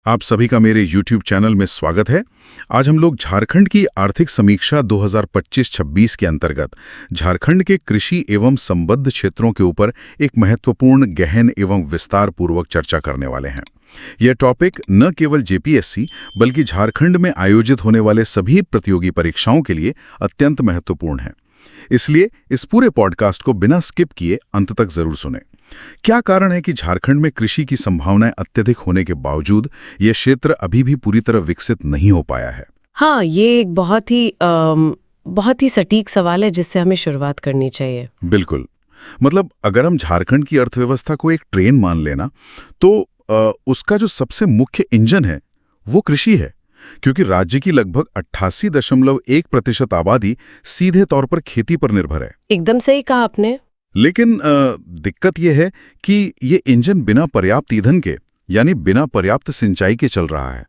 आप सभी का मेरे YouTube चैनल में स्वागत है। आज हम लोग झारखंड की आर्थिक समीक्षा 2025-26 के अंतर्गत झारखंड के कृषि एवं संबद्ध क्षेत्रों के ऊपर एक महत्वपूर्ण, गहन एवं विस्तार पूर्वक चर्चा करने वाले हैं। यह टॉपिक न केवल जेपीएससी बल्कि झारखंड में आयोजित होने वाले सभी प्रतियोगी परीक्षाओं के लिए अत्यंत महत्वपूर्ण है। इसलिए इस पूरे पॉडकास्ट को बिना स्किप किए अंत तक जरूर सुनें। क्या कारण है कि झारखंड में कृषि की संभावनाएं अत्यधिक होने के बावजूद यह क्षेत्र अभी भी पूरी तरह विकसित नहीं हो पाया है? हाँ, ये एक बहुत ही सटीक सवाल है जिससे हमें शुरुआत करनी चाहिए। बिल्कुल। मतलब अगर हम झारखंड की अर्थव्यवस्था को एक ट्रेन मान लेना तो उसका जो सबसे मुख्य इंजन है वो कृषि है, क्योंकि राज्य की लगभग 88.1% आबादी सीधे तौर पर खेती पर निर्भर है। एकदम सही कहा आपने। लेकिन दिक्कत यह है कि ये इंजन बिना पर्याप्त ईंधन के यानी बिना पर्याप्त सिंचाई के चल रहा है।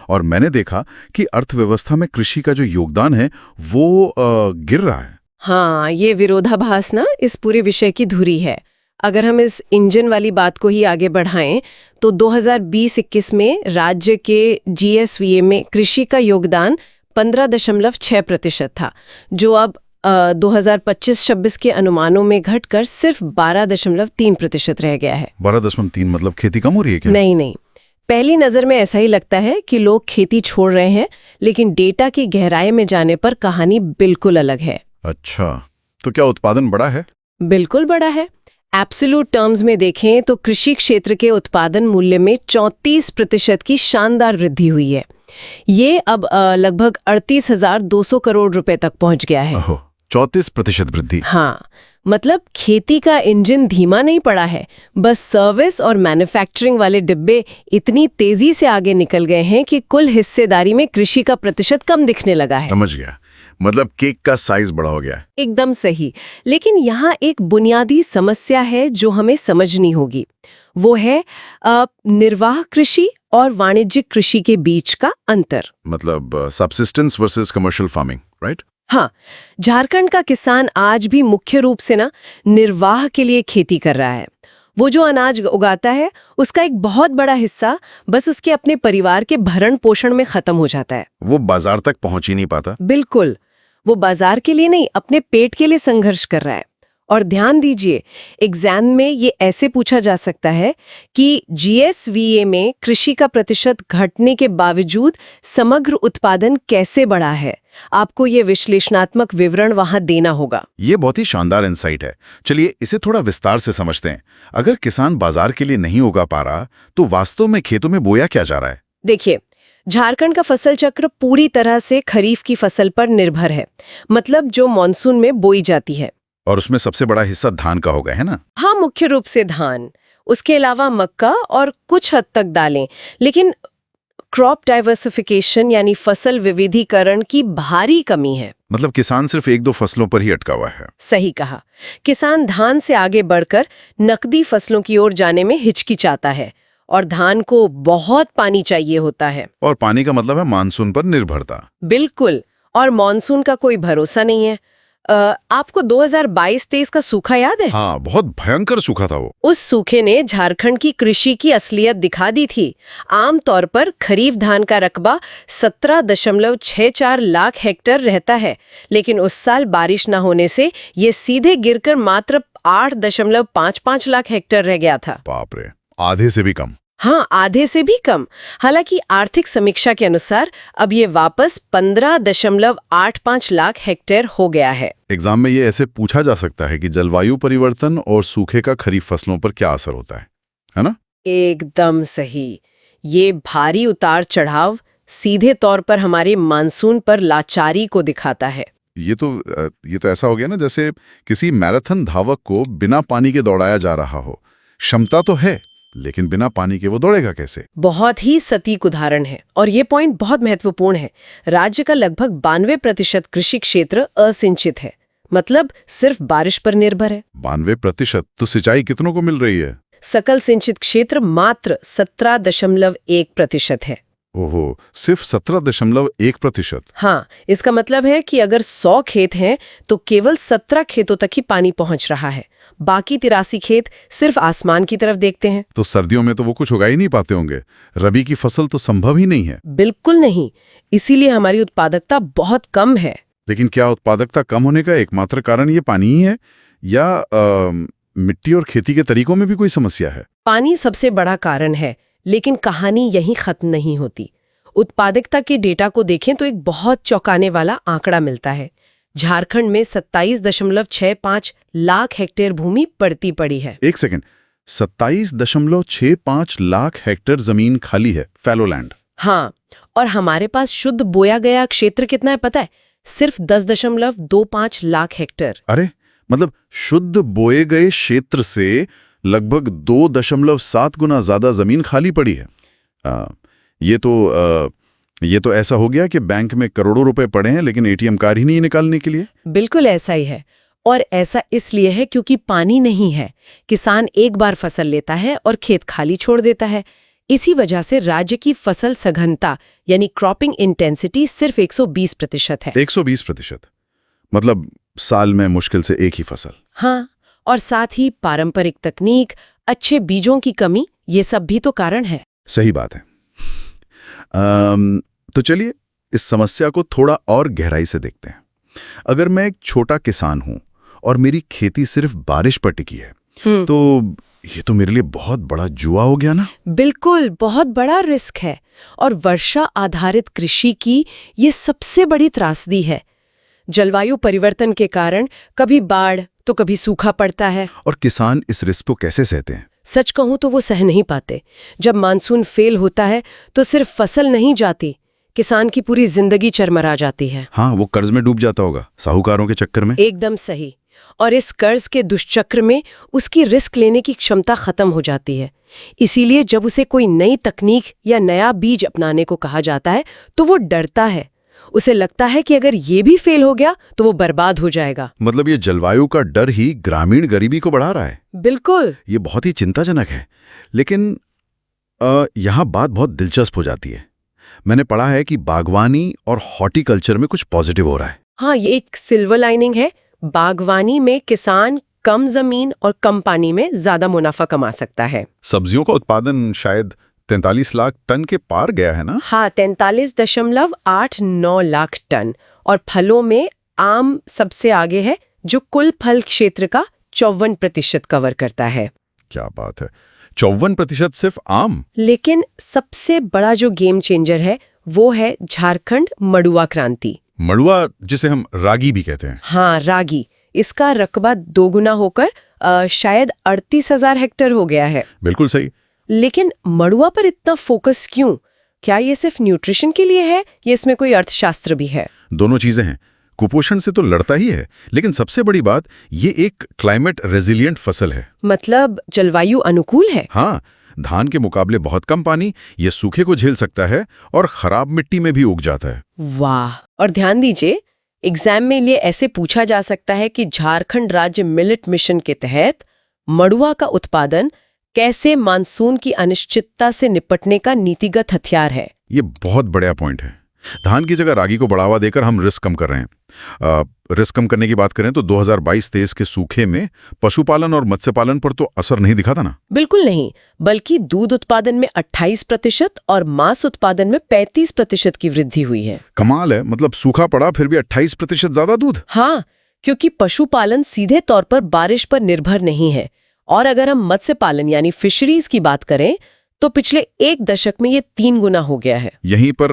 और मैंने देखा कि अर्थव्यवस्था में कृषि का जो योगदान है वो गिर रहा है। हाँ, ये विरोधाभास ना इस पूरे विषय की धुरी है। अगर हम इस इंजन वाली बात को ही आगे बढ़ाएं तो 2020-21 में राज्य के जीएसवीए में कृषि का योगदान 15.6% था, जो अब 2025-26 के अनुमानों में घटकर सिर्फ 12.3% रह गया है। 12.3 मतलब खेती कम हो रही है क्या? नहीं, पहली नजर में ऐसा ही लगता है कि लोग खेती छोड़ रहे हैं, लेकिन डेटा की गहराई में जाने पर कहानी बिल्कुल अलग है। अच्छा, तो क्या उत्पादन बढ़ा है? बिल्कुल बढ़ा है। एब्सोल्यूट टर्म्स में देखें तो कृषि क्षेत्र के उत्पादन मूल्य में 34% की शानदार वृद्धि हुई है। ये अब लगभग 38,200 करोड़ रुपए तक पहुंच गया है। 34% वृद्धि। हाँ, मतलब खेती का इंजन धीमा नहीं पड़ा है, बस सर्विस और मैन्युफैक्चरिंग वाले डिब्बे इतनी तेजी से आगे निकल गए हैं कि कुल हिस्सेदारी में कृषि का प्रतिशत कम दिखने लगा है। समझ गया, मतलब केक का साइज बड़ा हो गया है। एकदम सही। लेकिन यहाँ एक बुनियादी समस्या है जो हमें समझनी होगी। वो है निर्वाह कृषि और वाणिज्यिक कृषि के बीच का अंतर। मतलब subsistence versus commercial farming, right? हाँ, झारखंड का किसान आज भी मुख्य रूप से निर्वाह के लिए खेती कर रहा है। वो जो अनाज उगाता है उसका एक बहुत बड़ा हिस्सा बस उसके अपने परिवार के भरण पोषण में खत्म हो जाता है। वो बाजार तक पहुंच ही नहीं पाता। बिल्कुल, वो बाजार के लिए नहीं, अपने पेट के लिए संघर्ष कर रहा है। और ध्यान दीजिए, एग्जाम में ये ऐसे पूछा जा सकता है कि जीएसवीए में कृषि का प्रतिशत घटने के बावजूद समग्र उत्पादन कैसे बढ़ा है। आपको ये विश्लेषणात्मक विवरण वहां देना होगा। ये बहुत ही शानदार इंसाइट है। चलिए इसे थोड़ा विस्तार से समझते हैं। अगर किसान बाजार के लिए नहीं उगा पा रहा तो वास्तव में खेतों में बोया क्या जा रहा है? देखिए, झारखंड का फसल चक्र पूरी तरह से खरीफ की फसल पर निर्भर है, मतलब जो मानसून में बोई जाती है। और उसमें सबसे बड़ा हिस्सा धान का होगा, है ना? हाँ, मुख्य रूप से धान, उसके अलावा मक्का और कुछ हद तक दालें। लेकिन क्रॉप डाइवर्सिफिकेशन यानी फसल विविधीकरण की भारी कमी है। मतलब किसान सिर्फ 1-2 फसलों पर ही अटका हुआ है। सही कहा। किसान धान से आगे बढ़कर नकदी फसलों की ओर जाने में हिचकिचाता है, और धान को बहुत पानी चाहिए होता है। और पानी का मतलब है मानसून पर निर्भरता। बिल्कुल, और मानसून का कोई भरोसा नहीं है। आपको 2022-23 का सूखा याद है? हाँ, बहुत भयंकर सूखा था वो। उस सूखे ने झारखंड की कृषि की असलियत दिखा दी थी। आमतौर पर खरीफ धान का रकबा 17.64 लाख हेक्टेयर रहता है, लेकिन उस साल बारिश न होने से ये सीधे गिरकर मात्र 8.55 लाख हेक्टेयर रह गया था। बाप रे, आधे से भी कम। हाँ, आधे से भी कम। हालांकि आर्थिक समीक्षा के अनुसार अब ये वापस 15.85 लाख हेक्टेयर हो गया है। एग्जाम में ये ऐसे पूछा जा सकता है कि जलवायु परिवर्तन और सूखे का खरीफ फसलों पर क्या असर होता है ना? एकदम सही। ये भारी उतार चढ़ाव सीधे तौर पर हमारे मानसून पर लाचारी को दिखाता है। ये तो ऐसा हो गया ना जैसे किसी मैराथन धावक को बिना पानी के दौड़ाया जा रहा हो। क्षमता तो है, लेकिन बिना पानी के वो दौड़ेगा कैसे? बहुत ही सटीक उदाहरण है, और ये पॉइंट बहुत महत्वपूर्ण है। राज्य का लगभग 92% कृषि क्षेत्र असिंचित है, मतलब सिर्फ बारिश पर निर्भर है। 92%? तो सिंचाई कितनों को मिल रही है? सकल सिंचित क्षेत्र मात्र 17.1% है। ओहो, सिर्फ 17.1%। हाँ, इसका मतलब है कि अगर 100 खेत हैं तो केवल 17 खेतों तक ही पानी पहुंच रहा है। बाकी 83 खेत सिर्फ आसमान की तरफ देखते हैं। तो सर्दियों में तो वो कुछ उगा ही नहीं पाते होंगे। रबी की फसल तो संभव ही नहीं है। बिल्कुल नहीं। इसीलिए हमारी उत्पादकता बहुत कम है। लेकिन क्या उत्पादकता कम होने का एकमात्र कारण ये पानी ही है, या मिट्टी और खेती के तरीकों में भी कोई समस्या है? पानी सबसे बड़ा कारण है, लेकिन कहानी यहीं खत्म नहीं होती। उत्पादकता के डेटा को देखें तो एक बहुत चौंकाने वाला आंकड़ा मिलता है। झारखंड में 27.65 लाख हेक्टेयर भूमि पड़ती पड़ी है। एक सेकंड, 27.65 लाख हेक्टेयर जमीन खाली है, फैलो लैंड। हाँ, और हमारे पास शुद्ध बोया गया क्षेत्र कितना है पता है? सिर्फ 10.25 लाख हेक्टेयर। अरे, मतलब शुद्ध बोए गए क्षेत्र से लगभग 2.7 गुना ज्यादा जमीन खाली पड़ी है। ये तो ऐसा हो गया कि बैंक में करोड़ों रुपए पड़े हैं लेकिन एटीएम कार्ड ही नहीं निकालने के लिए। बिल्कुल ऐसा ही है। और ऐसा इसलिए है क्योंकि पानी नहीं है। किसान एक बार फसल लेता है और खेत खाली छोड़ देता है। इसी वजह से राज्य की फसल सघनता यानी क्रॉपिंग इंटेंसिटी सिर्फ 120% है। 120%? मतलब साल में मुश्किल से एक ही फसल। हाँ, और साथ ही पारंपरिक तकनीक, अच्छे बीजों की कमी, ये सब भी तो कारण है। सही बात है। तो चलिए इस समस्या को थोड़ा और गहराई से देखते हैं। अगर मैं एक छोटा किसान हूं और मेरी खेती सिर्फ बारिश पर टिकी है, तो ये तो मेरे लिए बहुत बड़ा जुआ हो गया ना? बिल्कुल, बहुत बड़ा रिस्क है। और वर्षा आधारित कृषि की ये सबसे बड़ी त्रासदी है। जलवायु परिवर्तन के कारण कभी बाढ़ तो कभी सूखा पड़ता है। और किसान इस रिस्क को कैसे सहते हैं? सच कहूं तो वो सह नहीं पाते। जब मानसून फेल होता है तो सिर्फ फसल नहीं जाती, किसान की पूरी जिंदगी चरमरा जाती है। हाँ, वो कर्ज में डूब जाता होगा, साहूकारों के चक्कर में। एकदम सही। और इस कर्ज के दुष्चक्र में उसकी रिस्क लेने की क्षमता खत्म हो जाती है। इसीलिए जब उसे कोई नई तकनीक या नया बीज अपनाने को कहा जाता है तो वो डरता है। उसे लगता है कि अगर ये भी फेल हो गया तो वो बर्बाद हो जाएगा। मतलब ये जलवायु का डर ही ग्रामीण गरीबी को बढ़ा रहा है। बिल्कुल। ये बहुत ही चिंताजनक है। लेकिन यहाँ बात बहुत दिलचस्प हो जाती है। मैंने पढ़ा है कि बागवानी और हॉर्टिकल्चर में कुछ पॉजिटिव हो रहा है। हाँ, ये एक सिल्वर लाइनिंग है। बागवानी में किसान कम जमीन और कम पानी में ज्यादा मुनाफा कमा सकता है। सब्जियों का उत्पादन शायद 43 लाख टन के पार गया है ना? हाँ, 43.89 लाख टन। और फलों में आम सबसे आगे है, जो कुल फल क्षेत्र का 54% कवर करता है। क्या बात है, 54% सिर्फ आम? लेकिन सबसे बड़ा जो गेम चेंजर है वो है झारखंड मड़ुआ क्रांति। मड़ुआ, जिसे हम रागी भी कहते हैं। हाँ, रागी। इसका रकबा 2 गुना होकर शायद 38,000 हेक्टेयर हो गया है। बिल्कुल सही। लेकिन मड़ुआ पर इतना फोकस क्यों? क्या ये सिर्फ न्यूट्रिशन के लिए है या इसमें कोई अर्थशास्त्र भी है? दोनों चीजें हैं। कुपोषण से तो लड़ता ही है, लेकिन सबसे बड़ी बात, ये एक क्लाइमेट रेजिलिएंट फसल है। मतलब जलवायु अनुकूल है। हाँ, धान के मुकाबले बहुत कम पानी, ये सूखे को झेल सकता है और खराब मिट्टी में भी उग जाता है। वाह। और ध्यान दीजिए, एग्जाम में लिए ऐसे पूछा जा सकता है कि झारखंड राज्य मिलेट मिशन के तहत मड़ुआ का उत्पादन कैसे मानसून की अनिश्चितता से निपटने का नीतिगत हथियार है। ये बहुत बढ़िया पॉइंट है। धान की जगह रागी को बढ़ावा देकर हम रिस्क कम कर रहे हैं। रिस्क कम करने की बात करें तो 2022-23 के सूखे में पशुपालन और मत्स्य पालन पर तो असर नहीं दिखा था ना? बिल्कुल नहीं, बल्कि दूध उत्पादन में 28% और मांस उत्पादन में 35% की वृद्धि हुई है। कमाल है, मतलब सूखा पड़ा फिर भी 28% ज्यादा दूध। हाँ, क्योंकि पशुपालन सीधे तौर पर बारिश पर निर्भर नहीं है। और अगर हम मत्स्य पालन यानी फिशरीज की बात करें तो पिछले 1 दशक में ये 3 गुना हो गया है। यहीं पर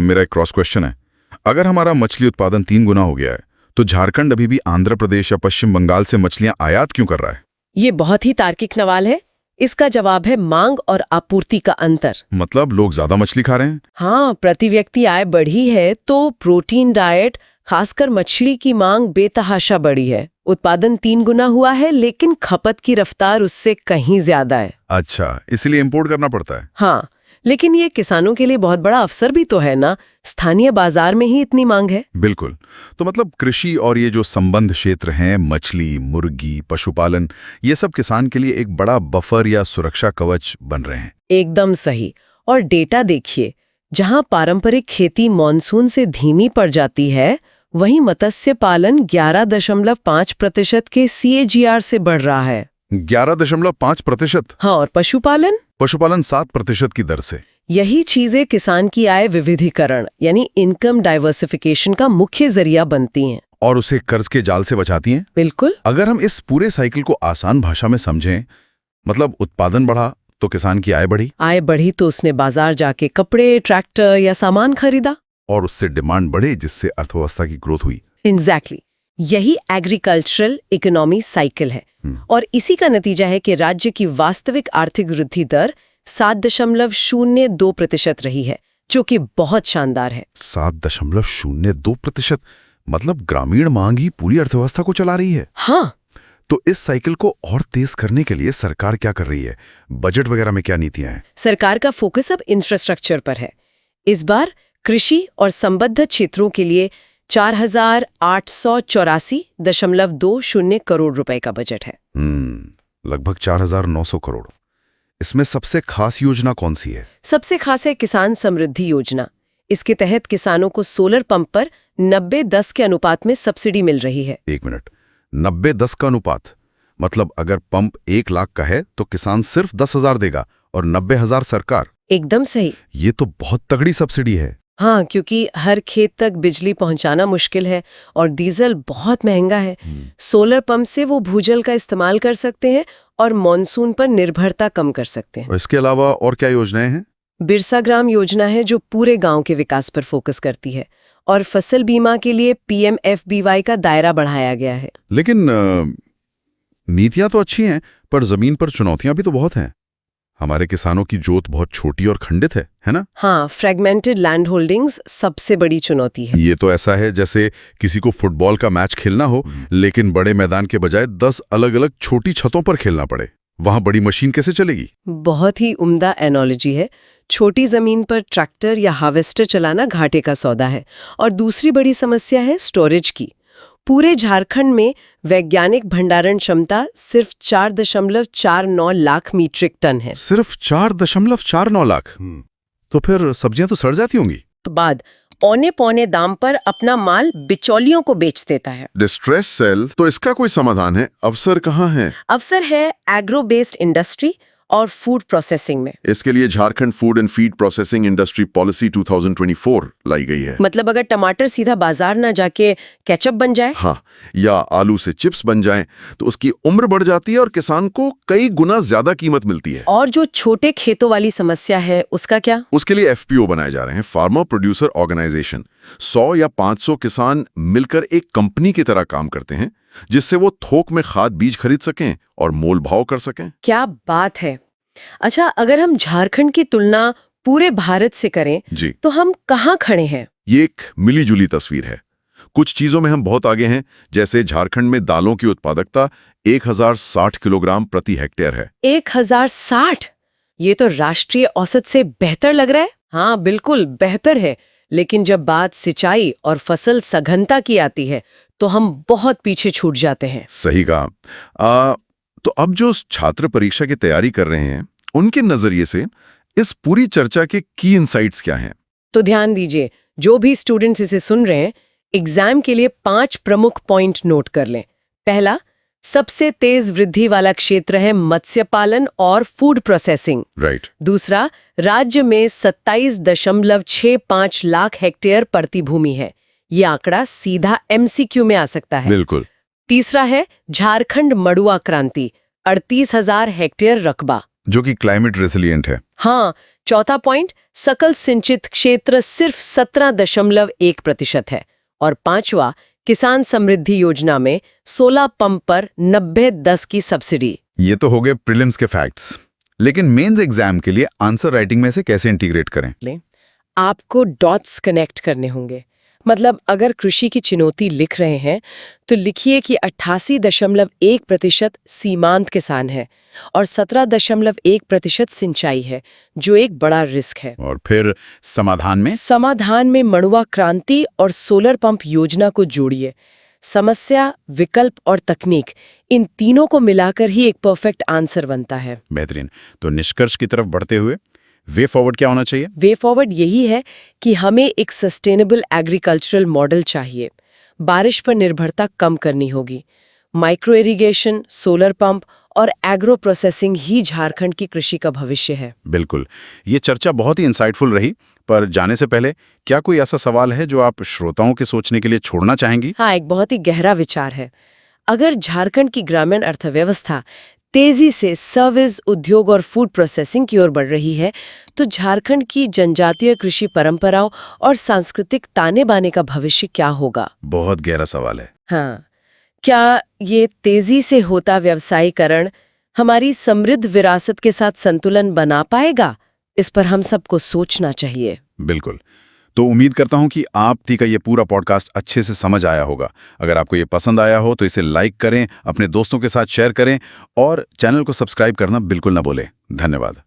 मेरा एक क्रॉस क्वेश्चन है। अगर हमारा मछली उत्पादन 3 गुना हो गया है तो झारखंड अभी भी आंध्र प्रदेश या पश्चिम बंगाल से मछलियां आयात क्यों कर रहा है? ये बहुत ही तार्किक सवाल है। इसका जवाब है मांग और आपूर्ति का अंतर। मतलब लोग ज्यादा मछली खा रहे हैं? हाँ, प्रति व्यक्ति आय बढ़ी है तो प्रोटीन डाइट, खासकर मछली की मांग बेतहाशा बढ़ी है। उत्पादन 3 गुना हुआ है लेकिन खपत की रफ्तार उससे कहीं ज्यादा है। अच्छा, इसलिए इंपोर्ट करना पड़ता है। हाँ, लेकिन ये किसानों के लिए बहुत बड़ा अवसर भी तो है ना। स्थानीय बाजार में ही इतनी मांग है। बिल्कुल। तो मतलब कृषि और ये जो संबंध क्षेत्र हैं, मछली, मुर्गी, पशुपालन, ये सब किसान के लिए एक बड़ा बफर या सुरक्षा कवच बन रहे हैं। एकदम सही। और डेटा देखिए, जहां पारंपरिक खेती मॉनसून से धीमी पड़ जाती है, वहीं मत्स्य पालन 11.5% के CAGR से बढ़ रहा है। 11.5%? हाँ, और पशुपालन पशुपालन 7% की दर से। यही चीजें किसान की आय विविधीकरण यानी इनकम डाइवर्सिफिकेशन का मुख्य जरिया बनती हैं। और उसे कर्ज के जाल से बचाती हैं। बिल्कुल। अगर हम इस पूरे साइकिल को आसान भाषा में समझें, मतलब उत्पादन बढ़ा तो किसान की आय बढ़ी, आय बढ़ी तो उसने बाजार जाके कपड़े, ट्रैक्टर या सामान खरीदा, और उससे डिमांड बढ़े जिससे अर्थव्यवस्था की ग्रोथ हुई। एग्जैक्टली। यही एग्रीकल्चरल इकोनॉमी साइकिल है। और इसी का नतीजा है कि राज्य की वास्तविक आर्थिक वृद्धि दर 7.02% रही है, जो कि बहुत शानदार है। 7.02%? मतलब ग्रामीण मांग ही पूरी अर्थव्यवस्था को चला रही है। हाँ। तो इस साइकिल को और तेज करने के लिए सरकार क्या कर रही है? बजट वगैरह में क्या नीतियां हैं? सरकार का फोकस अब इंफ्रास्ट्रक्चर पर है। इस बार कृषि और संबद्ध क्षेत्रों के लिए 4,884.20 करोड़ रुपए का बजट है। लगभग 4,900 करोड़। इसमें सबसे खास योजना कौन सी है? सबसे खास है किसान समृद्धि योजना। इसके तहत किसानों को सोलर पंप पर 90-10 के अनुपात में सब्सिडी मिल रही है। 1 मिनट, 90-10 का अनुपात? मतलब अगर पंप 1 लाख का है तो किसान सिर्फ 10,000 देगा और 90,000 सरकार? एकदम सही। ये तो बहुत तगड़ी सब्सिडी है। हाँ, क्योंकि हर खेत तक बिजली पहुंचाना मुश्किल है और डीजल बहुत महंगा है। सोलर पंप से वो भूजल का इस्तेमाल कर सकते हैं और मॉनसून पर निर्भरता कम कर सकते हैं। और इसके अलावा और क्या योजनाएं हैं? बिरसा ग्राम योजना है जो पूरे गांव के विकास पर फोकस करती है, और फसल बीमा के लिए PMFBY का दायरा बढ़ाया गया है। लेकिन नीतियां तो अच्छी हैं, पर जमीन पर चुनौतियां भी तो बहुत हैं। हमारे किसानों की जोत बहुत छोटी और खंडित है ना? हाँ, फ्रेगमेंटेड लैंड होल्डिंग्स सबसे बड़ी चुनौती है। ये तो ऐसा है जैसे किसी को फुटबॉल का मैच खेलना हो, लेकिन बड़े मैदान के बजाय 10 अलग-अलग छोटी छतों पर खेलना पड़े। वहां बड़ी मशीन कैसे चलेगी? बहुत ही उम्दा एनोलॉजी है। छोटी जमीन पर ट्रैक्टर या हार्वेस्टर चलाना घाटे का सौदा है। और दूसरी बड़ी समस्या है स्टोरेज की। पूरे झारखंड में वैज्ञानिक भंडारण क्षमता सिर्फ 4.49 लाख मीट्रिक टन है। सिर्फ 4.49 लाख? तो फिर सब्जियां तो सड़ जाती होंगी। तो बाद औने पौने दाम पर अपना माल बिचौलियों को बेच देता है। डिस्ट्रेस सेल, तो इसका कोई समाधान है? अवसर कहाँ है? अवसर है एग्रो बेस्ड इंडस्ट्री और फूड प्रोसेसिंग में। इसके लिए Jharkhand food and feed processing industry policy 2024 लाई गई है। मतलब अगर टमाटर सीधा बाजार ना जाके केचप बन जाए, हाँ, या आलू से चिप्स बन जाएं, तो उसकी उम्र बढ़ जाती है और किसान को कई गुना ज्यादा कीमत मिलती है। और जो छोटे खेतों वाली समस्या है उसका क्या? उसके लिए FPO बनाए जा रहे हैं, फार्मर प्रोड्यूसर ऑर्गेनाइजेशन। 100 या 500 किसान मिलकर एक कंपनी की तरह काम करते हैं, जिससे वो थोक में खाद बीज खरीद सकें और मोल भाव कर सकें। क्या बात है। अच्छा, अगर हम झारखंड की तुलना पूरे भारत से करें जी, तो हम कहाँ खड़े हैं? ये एक मिली-जुली तस्वीर है। कुछ चीजों में हम बहुत आगे हैं, जैसे झारखंड में दालों की उत्पादकता 1060 किलोग्राम प्रति हेक्टेयर है। 1060? ये तो राष्ट्रीय औसत से बेहतर लग रहा है। हाँ, बिल्कुल बेहतर है। लेकिन जब बात सिंचाई और फसल सघनता की आती है तो हम बहुत पीछे छूट जाते हैं। सही कहा। तो अब जो छात्र परीक्षा की तैयारी कर रहे हैं, उनके नजरिए से इस पूरी चर्चा के की इनसाइट्स क्या हैं? तो ध्यान दीजिए, जो भी स्टूडेंट्स इसे सुन रहे हैं, एग्जाम के लिए 5 प्रमुख पॉइंट नोट कर लें। पहला, सबसे तेज वृद्धि वाला क्षेत्र है मत्स्य पालन और फूड प्रोसेसिंग। राइट। दूसरा, राज्य में 27.65 लाख हेक्टेयर परती भूमि है। ये आंकड़ा सीधा MCQ में आ सकता है। बिल्कुल। तीसरा है झारखंड मड़ुआ क्रांति, 38,000 हेक्टेयर रकबा, जो कि क्लाइमेट रेसिलिएंट है। हाँ। चौथा पॉइंट, सकल सिंचित क्षेत्र सिर्फ 17.1% है। और पांचवा, किसान समृद्धि योजना में 16 पंप पर 90-10 की सब्सिडी। ये तो हो गए प्रीलिम्स के फैक्ट्स, लेकिन मेंस एग्जाम के लिए आंसर राइटिंग में से कैसे इंटीग्रेट करें? आपको डॉट्स कनेक्ट करने होंगे। मतलब अगर कृषि की चुनौती लिख रहे हैं तो लिखिए कि 88.1% सीमांत किसान है और 17.1% सिंचाई है, जो एक बड़ा रिस्क है। और फिर समाधान में मड़ुआ क्रांति और सोलर पंप योजना को जोड़िए। समस्या, विकल्प और तकनीक, इन तीनों को मिलाकर ही एक परफेक्ट आंसर बनता है। बेहतरीन। तो निष्कर्ष की तरफ बढ़ते हुए, वे फॉरवर्ड क्या होना चाहिए? वे फॉरवर्ड यही है कि हमें एक सस्टेनेबल एग्रीकल्चरल मॉडल चाहिए। बारिश पर निर्भरता कम करनी होगी। माइक्रो इरिगेशन, सोलर पंप और एग्रो प्रोसेसिंग ही झारखंड की कृषि का भविष्य है। बिल्कुल। ये चर्चा बहुत ही इंसाइटफुल रही, पर जाने से पहले क्या कोई ऐसा सवाल है जो आप श्रोताओं के सोचने के लिए छोड़ना चाहेंगी? हाँ, एक बहुत ही गहरा विचार है। अगर झारखंड की ग्रामीण अर्थव्यवस्था तेजी से सर्विस, उद्योग और फूड प्रोसेसिंग की ओर बढ़ रही है, तो झारखंड की जनजातीय कृषि परंपराओं और सांस्कृतिक ताने बाने का भविष्य क्या होगा? बहुत गहरा सवाल है। हाँ, क्या ये तेजी से होता व्यवसायीकरण हमारी समृद्ध विरासत के साथ संतुलन बना पाएगा? इस पर हम सबको सोचना चाहिए। बिल्कुल। तो उम्मीद करता हूं कि आप का ये पूरा पॉडकास्ट अच्छे से समझ आया होगा। अगर आपको ये पसंद आया हो तो इसे लाइक करें, अपने दोस्तों के साथ शेयर करें और चैनल को सब्सक्राइब करना बिल्कुल ना भूलें। धन्यवाद।